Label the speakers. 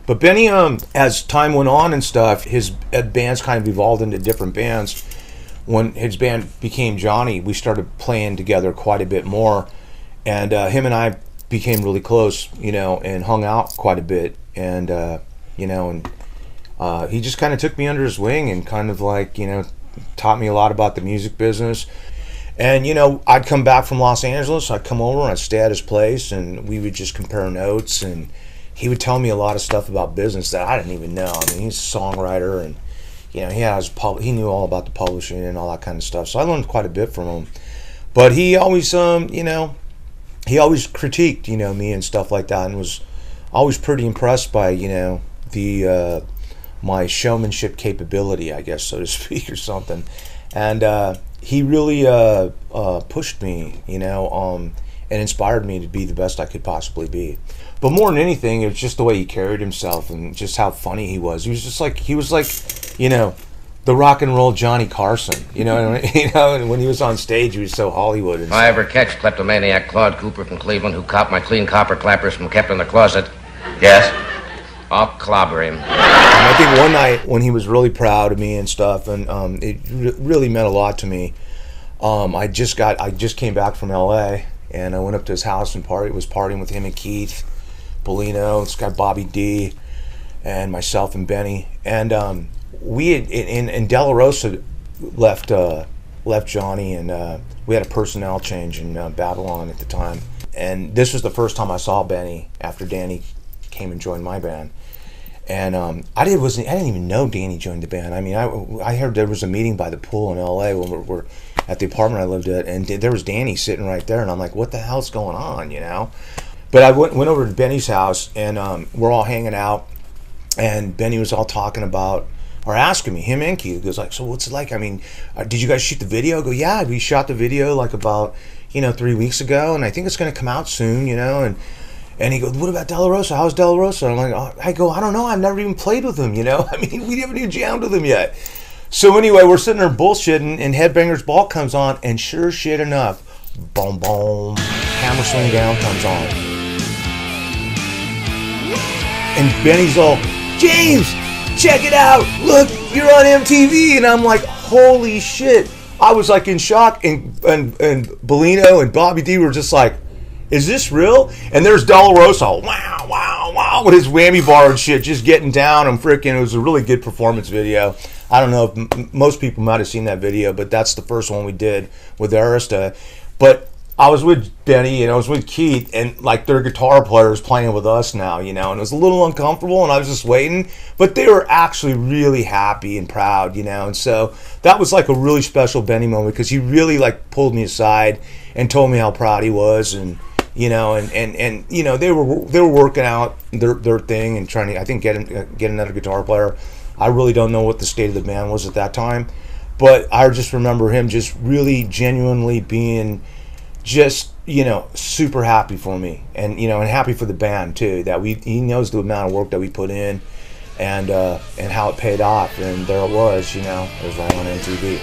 Speaker 1: But Benny, as time went on and stuff, his bands kind of evolved into different bands. When his band became Johnny, we started playing together quite a bit more, and him and I became really close, and hung out quite a bit, and he just kind of took me under his wing and kind of taught me a lot about the music business. And I'd come back from Los Angeles, I'd come over and I'd stay at his place, and we would just compare notes, and he would tell me a lot of stuff about business that I didn't even know. I mean, he's a songwriter, and he knew all about the publishing and all that kind of stuff. So I learned quite a bit from him. But he always, he always critiqued, me and stuff like that, and was always pretty impressed by, my showmanship capability, I guess, so to speak, or something. And he really pushed me, and inspired me to be the best I could possibly be. But more than anything, it was just the way he carried himself and just how funny he was. He was like, the rock and roll Johnny Carson. And when he was on stage, he was so Hollywood.
Speaker 2: If I ever catch kleptomaniac Claude Cooper from Cleveland who copped my clean copper clappers from kept in the closet, yes, I'll clobber him.
Speaker 1: I think one night when he was really proud of me and stuff, and it really meant a lot to me. I just came back from L.A. and I went up to his house and was partying with him and Keith, Bellino, this guy Bobby D, and myself and Bennie. And we had and De La Rosa left Johnny, and we had a personnel change in Babylon at the time. And this was the first time I saw Bennie after Danny came and joined my band. And I didn't even know Danny joined the band. I mean, I heard there was a meeting by the pool in L.A. when we're at the apartment I lived at, and there was Danny sitting right there, and I'm like, what the hell's going on, But I went over to Benny's house, and we're all hanging out, and Benny was all talking about, or asking me, him and Keith, he goes like, so what's it like? I mean, did you guys shoot the video? I go, yeah, we shot the video about 3 weeks ago, and I think it's going to come out soon, And he goes, what about De La Rosa? How's De La Rosa? I'm like, I don't know. I've never even played with him, I mean, we haven't even jammed with him yet. So anyway, we're sitting there bullshitting, and Headbangers Ball comes on, and sure shit enough, boom, boom, Hammer Swing Down comes on. And Benny's all, James, check it out. Look, you're on MTV. And I'm like, holy shit. I was like in shock, and Bellino and Bobby D were just like, is this real? And there's De La Rosa, wow, wow, wow, with his whammy bar and shit, just getting down and freaking. It was a really good performance video. I don't know if most people might have seen that video, but that's the first one we did with Arista. But I was with Benny and I was with Keith, and their guitar player was playing with us now, and it was a little uncomfortable, and I was just waiting. But they were actually really happy and proud, and so that was like a really special Benny moment, because he really pulled me aside and told me how proud he was, and they were working out their thing and trying to, I think, get another guitar player. I really don't know what the state of the band was at that time, but I just remember him just really genuinely being just super happy for me, and and happy for the band too, that he knows the amount of work that we put in, and how it paid off, and there it was, it was right on MTV.